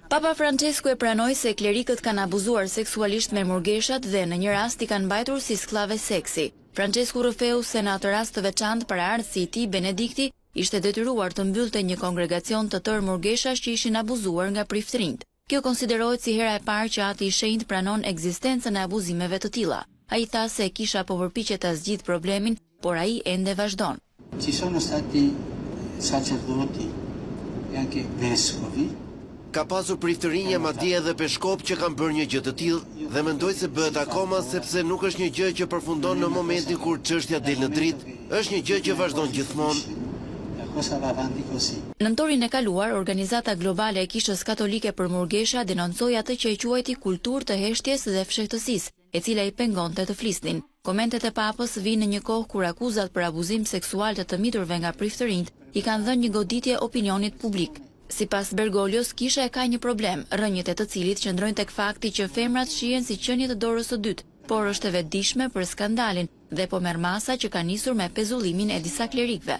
Papa Francesco e pranoi se klerikët kanë abuzuar seksualisht me murgeshat dhe në një rast i kanë mbajtur si skllave seksi. Francesco rrëfeu se në atë rast të veçantë paraardhësi i tij Benedikti ishte detyruar të mbyllte një kongregacion të tërë murgeshash që ishin abuzuar nga priftërinjt. Kjo konsiderohet si hera e parë që ati i shenjtë pranon ekzistencën e abuzimeve të tilla. Ai tha se kisha po përpiqet ta zgjidh problemin, por ai ende vazhdon. Ci sono stati sacerdoti e anche vescovi. Ka pasur priftërinja madje edhe peshkop që kanë bërë një gjë të tillë dhe mendoj se bëhet akoma sepse nuk është një gjë që përfundon në momentin kur çështja del në dritë, është një gjë që vazhdon gjithmonë. Në nëntorin e kaluar, Organizata Globale e Kishës Katolike për Murgesha denoncoi atë që e quajti kulturë të heshtjes dhe fshehtësisë, e cila i pengonte të flisnin. Komentet e papës vinë në një kohë kur akuzat për abuzim seksual të miturve nga priftërinjt i kanë dhënë një goditje opinionit publik. Sipas Bergolios, kisha e ka një problem, rënjët e të cilit qëndrojnë tek fakti që femrat shihen si qenie të dorës së dytë, por është e vetëdijshme për skandalin dhe po merr masa që ka nisur me pezullimin e disa klerikëve.